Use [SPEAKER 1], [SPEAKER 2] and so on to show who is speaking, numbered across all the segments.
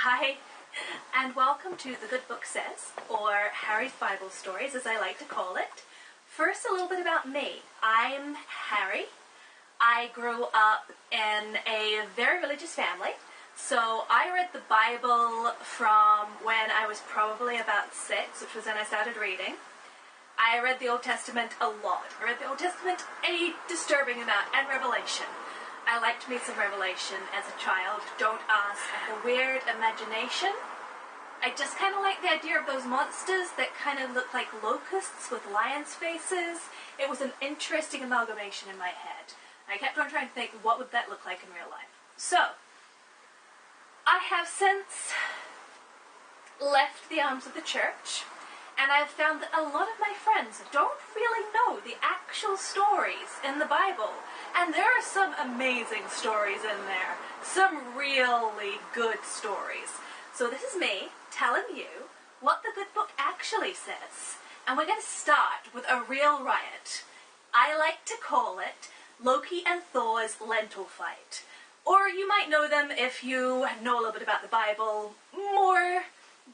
[SPEAKER 1] Hi, and welcome to The Good Book Says, or Harri's Bible Stories, as I like to call it. First, a little bit about me. I'm Harri. I grew up in a very religious family, so I read the Bible from when I was probably about 6, which was when I started reading. I read the Old Testament a lot. I read the Old Testament a disturbing amount, and Revelation. I liked me some Revelation as a child. Don't ask. I had a weird imagination. I just kind of like the idea of those monsters that kind of look like locusts with lions' faces. It was an interesting amalgamation in my head. I kept on trying to think, what would that look like in real life? So, I have since left the arms of the church, and I've found that a lot of my friends don't really know the actual stories in the Bible. And there are some amazing stories in there. Some really good stories. So this is me telling you what the good book actually says. And we're going to start with a real riot. I like to call it Loki and Thor's lentil fight. Or you might know them, if you know a little bit about the Bible, more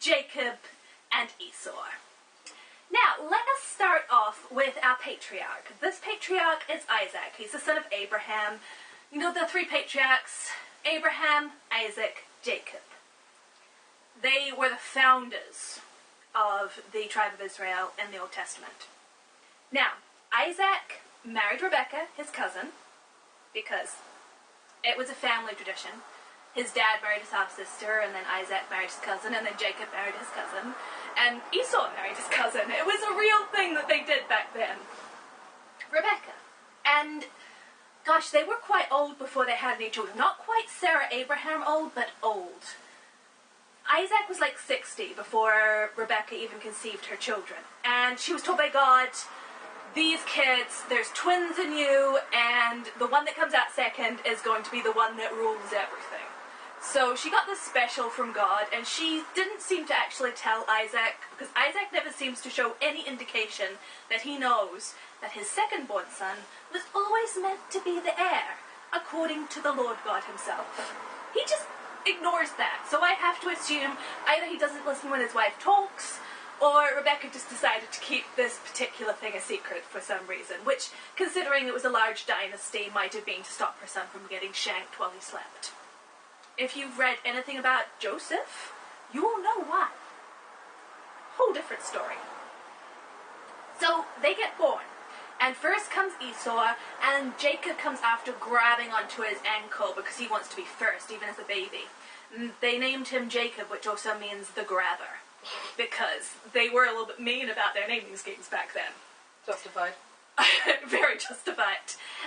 [SPEAKER 1] Jacob and Esau. Now, let us start off with our patriarch. This patriarch is Isaac. He's the son of Abraham. You know the three patriarchs, Abraham, Isaac, Jacob. They were the founders of the tribe of Israel in the Old Testament. Now, Isaac married Rebekah, his cousin, because it was a family tradition. His dad married his half-sister, and then Isaac married his cousin, and then Jacob married his cousin, and Esau married his cousin. It was a real thing that they did back then. Rebekah. And, gosh, they were quite old before they had any children. Not quite Sarah Abraham old, but old. Isaac was like 60 before Rebekah even conceived her children. And she was told by God, these kids, there's twins in you, and the one that comes out second is going to be the one that rules everything. So she got this special from God, and she didn't seem to actually tell Isaac, because Isaac never seems to show any indication that he knows that his second-born son was always meant to be the heir, according to the Lord God himself. He just ignores that, so I have to assume either he doesn't listen when his wife talks, or Rebekah just decided to keep this particular thing a secret for some reason, which, considering it was a large dynasty, might have been to stop her son from getting shanked while he slept. If you've read anything about Joseph, you will know why. Whole different story. So, they get born. And first comes Esau, and Jacob comes after grabbing onto his ankle because he wants to be first, even as a baby. They named him Jacob, which also means the grabber, because they were a little bit mean about their naming schemes back then.
[SPEAKER 2] Justified.
[SPEAKER 1] Very justified.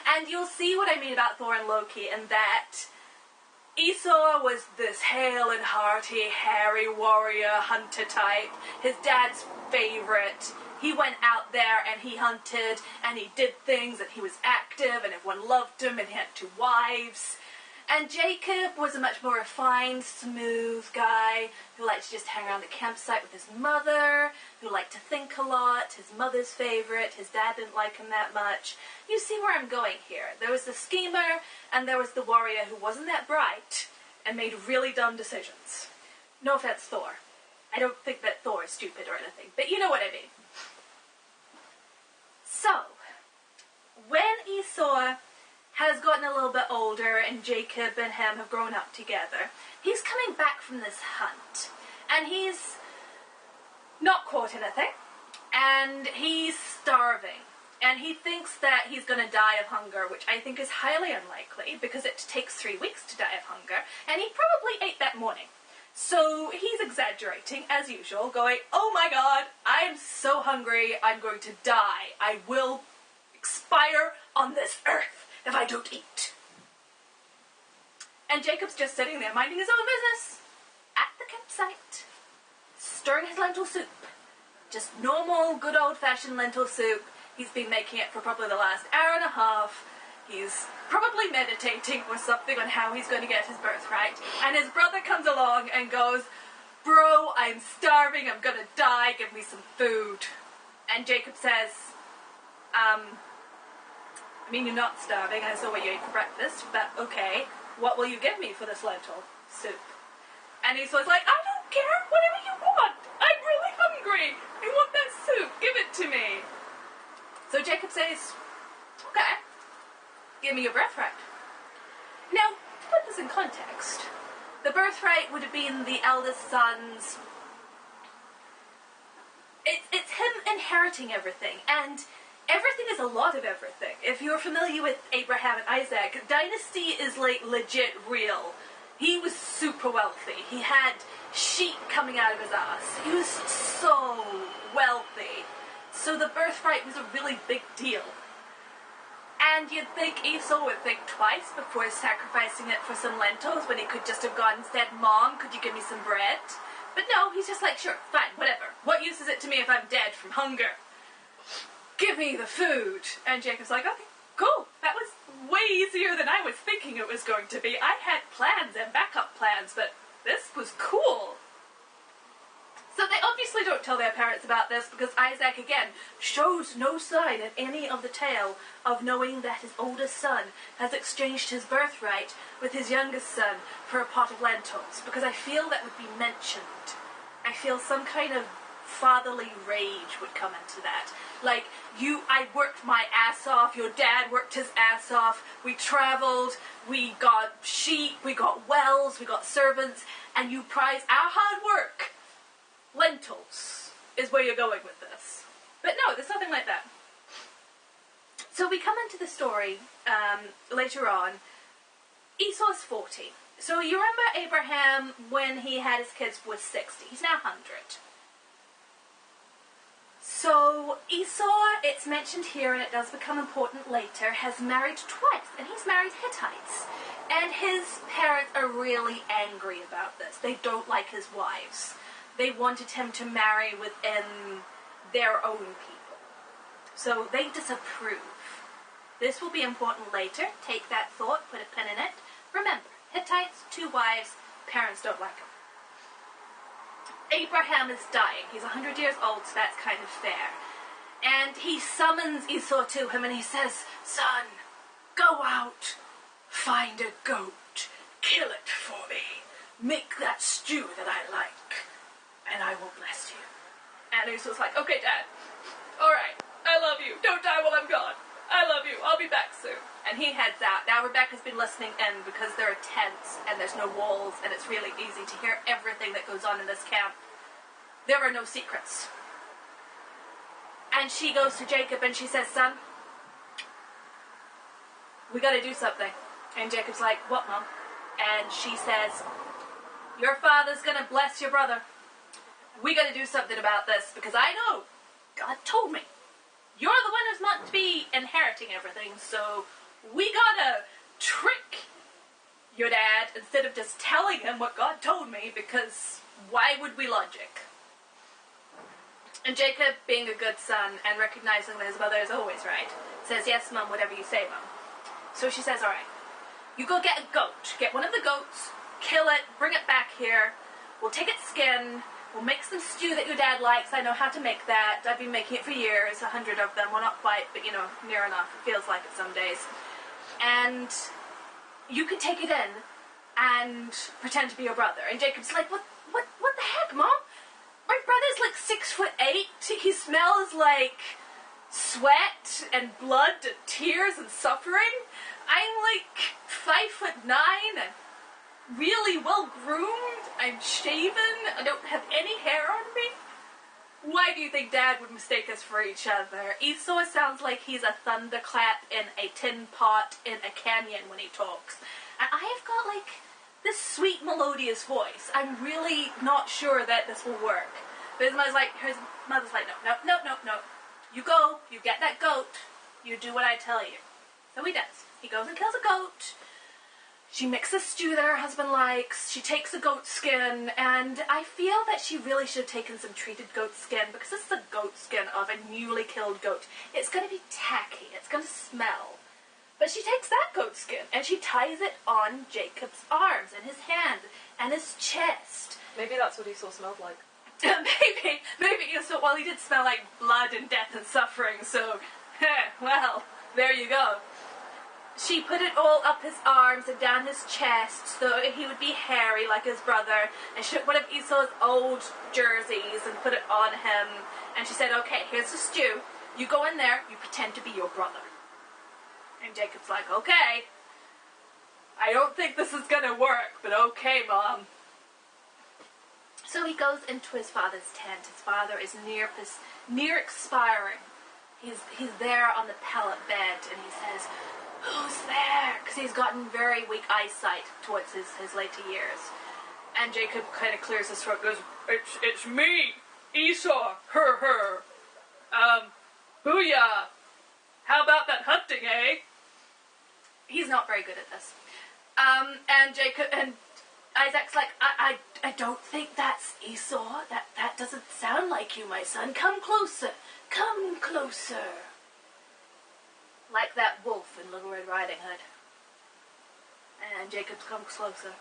[SPEAKER 1] And you'll see what I mean about Thor and Loki in that Esau was this hale and hearty, hairy warrior, hunter type. His dad's favorite. He went out there and he hunted and he did things and he was active and everyone loved him and he had 2 wives. And Jacob was a much more refined, smooth guy who liked to just hang around the campsite with his mother, who liked to think a lot, his mother's favorite. His dad didn't like him that much. You see where I'm going here. There was the schemer, and there was the warrior who wasn't that bright and made really dumb decisions. No offense, Thor. I don't think that Thor is stupid or anything, but you know what I mean. So, when Esau has gotten a little bit older and Jacob and him have grown up together, he's coming back from this hunt. And he's not caught anything. And he's starving. And he thinks that he's going to die of hunger, which I think is highly unlikely, because it takes 3 weeks to die of hunger. And he probably ate that morning. So he's exaggerating, as usual, going, oh my God, I'm so hungry, I'm going to die. I will expire on this earth if I don't eat. And Jacob's just sitting there minding his own business at the campsite, stirring his lentil soup. Just normal, good old-fashioned lentil soup. He's been making it for probably the last hour and a half. He's probably meditating or something on how he's going to get his birthright. And his brother comes along and goes, bro, I'm starving, I'm going to die, give me some food. And Jacob says, I mean, you're not starving, I saw what you ate for breakfast, but okay, what will you give me for this lentil soup? And Esau's like, I don't care, whatever you want. I'm really hungry. I want that soup. Give it to me. So Jacob says, okay, give me your birthright. Now, to put this in context, the birthright would have been the eldest son's. It's him inheriting everything, and everything is a lot of everything. If you're familiar with Abraham and Isaac, dynasty is like legit real. He was super wealthy. He had sheep coming out of his ass. He was so wealthy. So the birthright was a really big deal. And you'd think Esau would think twice before sacrificing it for some lentils when he could just have gone and said, Mom, could you give me some bread? But no, he's just like, sure, fine, whatever. What use is it to me if I'm dead from hunger? Give me the food. And Jacob's like, okay, cool. That was way easier than I was thinking it was going to be. I had plans and backup plans, but this was cool. So they obviously don't tell their parents about this because Isaac, again, shows no sign in any of the tale of knowing that his oldest son has exchanged his birthright with his youngest son for a pot of lentils, because I feel that would be mentioned. I feel some kind of fatherly rage would come into that. Like, I worked my ass off, your dad worked his ass off, we traveled, we got sheep, we got wells, we got servants, and you prize our hard work. Lentils is where you're going with this. But no, there's nothing like that. So we come into the story later on. Esau's 40. So you remember Abraham, when he had his kids, was 60. He's now 100. So Esau, it's mentioned here, and it does become important later, has married twice, and he's married Hittites. And his parents are really angry about this. They don't like his wives. They wanted him to marry within their own people. So they disapprove. This will be important later. Take that thought, put a pin in it. Remember, Hittites, 2 wives, parents don't like him. Abraham is dying. He's 100 years old, so that's kind of fair. And he summons Esau to him and he says, Son, go out, find a goat, kill it for me, make that stew that I like, and I will bless you. And Esau's like, okay, Dad, alright, I love you, don't die while I'm gone, I love you, I'll be back soon. And he heads out. Now Rebecca's been listening in because there are tents and there's no walls and it's really easy to hear everything that goes on in this camp. There are no secrets. And she goes to Jacob and she says, Son, we gotta do something. And Jacob's like, what, Mom? And she says, your father's gonna bless your brother. We gotta do something about this because I know God told me you're the one who's meant to be inheriting everything, so we gotta trick your dad instead of just telling him what God told me, because why would we logic? And Jacob, being a good son and recognizing that his mother is always right, says, yes, Mum, whatever you say, Mum. So she says, alright, you go get a goat. Get one of the goats, kill it, bring it back here. We'll take its skin. We'll make some stew that your dad likes. I know how to make that. I've been making it for years, 100 of them. Well, not quite, but, near enough. It feels like it some days. And you can take it in and pretend to be your brother. And Jacob's like, what the heck, Mom? My brother's like 6'8". He smells like sweat and blood and tears and suffering. I'm like 5'9" and really well groomed. I'm shaven. I don't have any hair on me. Why do you think Dad would mistake us for each other? Esau sounds like he's a thunderclap in a tin pot in a canyon when he talks. And I've got like this sweet melodious voice. I'm really not sure that this will work. But his mother's like, no. You go, you get that goat, you do what I tell you. So he does. He goes and kills a goat. She mixes stew that her husband likes. She takes a goat skin, and I feel that she really should have taken some treated goat skin, because this is a goat skin of a newly killed goat. It's going to be tacky. It's going to smell. But she takes that goat skin, and she ties it on Jacob's arms, and his hand, and his chest.
[SPEAKER 2] Maybe that's what Esau smelled like.
[SPEAKER 1] Maybe Esau, well, he did smell like blood and death and suffering, so, well, there you go. she put it all up his arms and down his chest so he would be hairy like his brother, and she took one of Esau's old jerseys and put it on him, and she said, okay, here's the stew, you go in there, you pretend to be your brother. And Jacob's like, okay, I don't think this is gonna work, but okay, Mom. So he goes into his father's tent. His father is near expiring. He's there on the pallet bed, and he says, who's there? Because he's gotten very weak eyesight towards his later years. And Jacob kind of clears his throat, goes, it's me, Esau, her. Booyah. How about that hunting, eh? He's not very good at this. And Isaac's like, I don't think that's Esau. That doesn't sound like you, my son. Come closer. Come closer. Like that wolf in Little Red Riding Hood. And Jacob comes closer.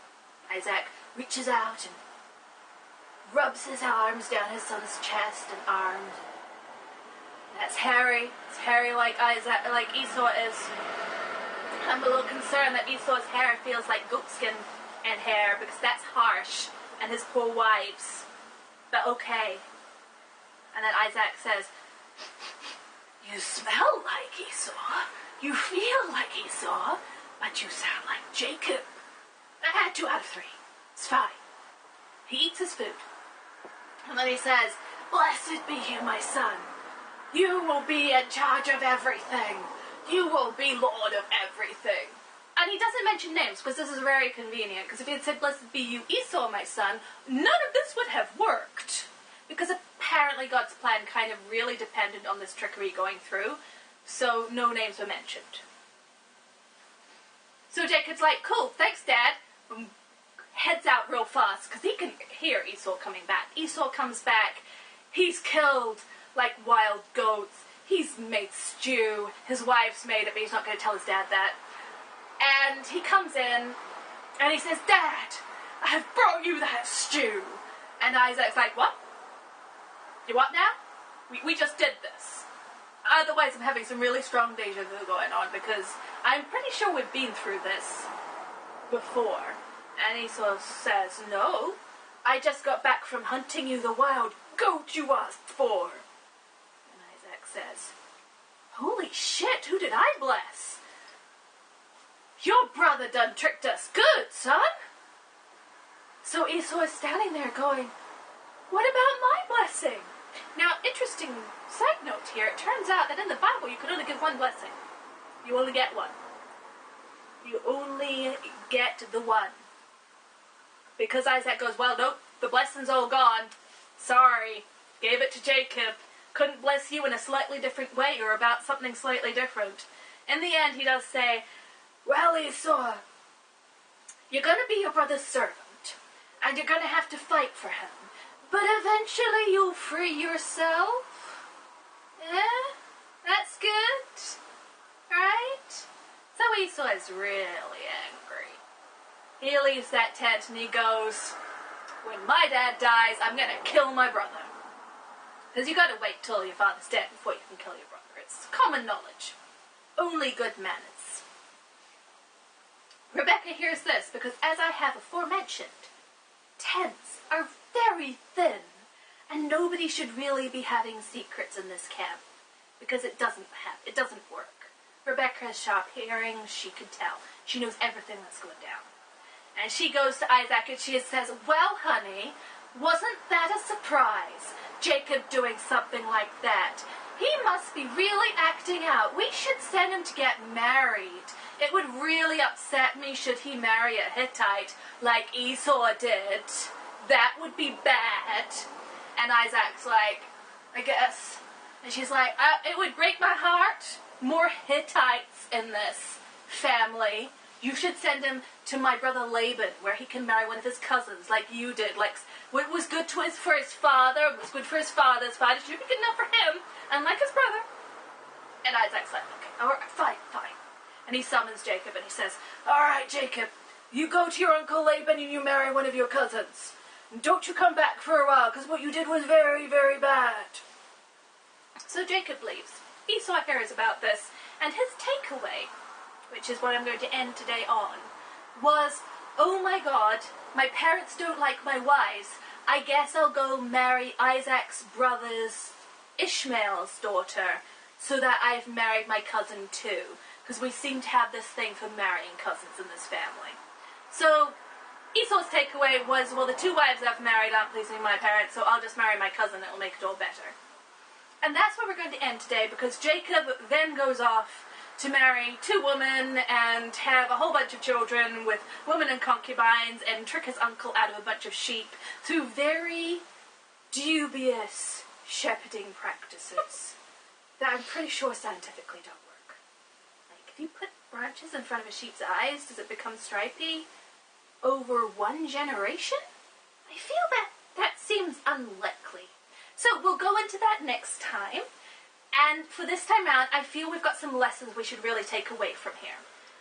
[SPEAKER 1] Isaac reaches out and rubs his arms down his son's chest and arms. That's hairy. It's hairy like Esau is. I'm a little concerned that Esau's hair feels like goatskin and hair because that's harsh, and his poor wives. But okay. And then Isaac says, you smell like Esau, you feel like Esau, but you sound like Jacob. 2 out of 3. It's fine. He eats his food. And then he says, blessed be you, my son. You will be in charge of everything. You will be Lord of everything. And he doesn't mention names, because this is very convenient, because if he had said, blessed be you, Esau, my son, none of this would have worked. Because apparently God's plan kind of really depended on this trickery going through, so no names were mentioned. So Jacob's like, cool, thanks, Dad. Heads out real fast, because he can hear Esau coming back. Esau comes back. He's killed like wild goats. He's made stew. His wife's made it, but he's not going to tell his dad that. And he comes in, and he says, Dad, I've brought you that stew. And Isaac's like, what? You what now? We just did this. Otherwise, I'm having some really strong deja vu going on, because I'm pretty sure we've been through this before. And Esau says, no, I just got back from hunting you the wild goat you asked for. And Isaac says, holy shit, who did I bless? Your brother done tricked us good, son. So Esau is standing there going, what about my blessing? Now, interesting side note here, it turns out that in the Bible you can only give one blessing. You only get one. You only get the one. Because Isaac goes, well, nope, the blessing's all gone. Sorry, gave it to Jacob. Couldn't bless you in a slightly different way or about something slightly different. In the end, he does say, well, Esau, you're going to be your brother's servant, and you're going to have to fight for him. But eventually you'll free yourself. Yeah? That's good. Right? So Esau is really angry. He leaves that tent and he goes, when my dad dies, I'm going to kill my brother. Because you got to wait till your father's dead before you can kill your brother. It's common knowledge. Only good manners. Rebecca hears this because, as I have aforementioned, tents are very thin, and nobody should really be having secrets in this camp because it doesn't work. Rebecca has sharp hearing. She can tell. She knows everything that's going down. And she goes to Isaac and she says, well, honey, wasn't that a surprise? Jacob doing something like that. He must be really acting out. We should send him to get married. It would really upset me should he marry a Hittite like Esau did. That would be bad. And Isaac's like, I guess. And she's like, it would break my heart. More Hittites in this family. You should send him to my brother Laban, where he can marry one of his cousins, like you did. Like, what was good for his father was good for his father's father. Should be good enough for him, unlike his brother. And Isaac's like, okay, all right, fine. And he summons Jacob, and he says, all right, Jacob, you go to your uncle Laban and you marry one of your cousins. And don't you come back for a while, because what you did was very, very bad. So Jacob leaves. Esau hears about this, and his takeaway which is what I'm going to end today on, was, oh my god, my parents don't like my wives. I guess I'll go marry Isaac's brother's Ishmael's daughter so that I've married my cousin too. Because we seem to have this thing for marrying cousins in this family. So Esau's takeaway was, well, the two wives I've married aren't pleasing my parents, so I'll just marry my cousin, it'll make it all better. And that's where we're going to end today, because Jacob then goes off to marry two women and have a whole bunch of children with women and concubines and trick his uncle out of a bunch of sheep through very dubious shepherding practices that I'm pretty sure scientifically don't work. Like, if you put branches in front of a sheep's eyes, does it become stripy over one generation? I feel that seems unlikely. So we'll go into that next time. And for this time out, I feel we've got some lessons we should really take away from here.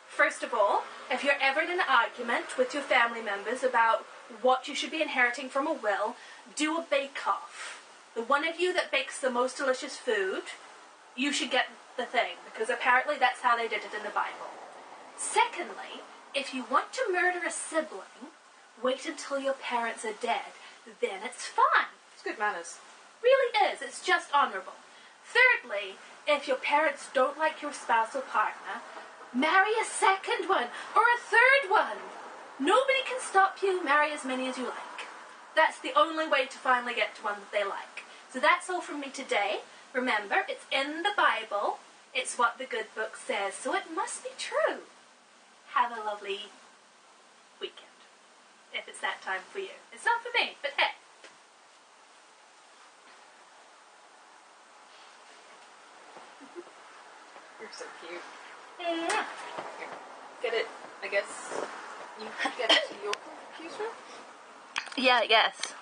[SPEAKER 1] First of all, if you're ever in an argument with your family members about what you should be inheriting from a will, do a bake-off. The one of you that bakes the most delicious food, you should get the thing, because apparently that's how they did it in the Bible. Secondly, if you want to murder a sibling, wait until your parents are dead. Then it's fine.
[SPEAKER 2] It's good manners.
[SPEAKER 1] Really is. It's just honorable. Thirdly, if your parents don't like your spousal partner, marry a second one or a third one. Nobody can stop you. Marry as many as you like. That's the only way to finally get to one that they like. So that's all from me today. Remember, it's in the Bible. It's what the good book says, so it must be true. Have a lovely weekend, if it's that time for you. It's not for me, but hey.
[SPEAKER 2] You're so cute.
[SPEAKER 1] Yeah.
[SPEAKER 2] Get it, I guess, you get it to your computer?
[SPEAKER 1] Yeah, I guess.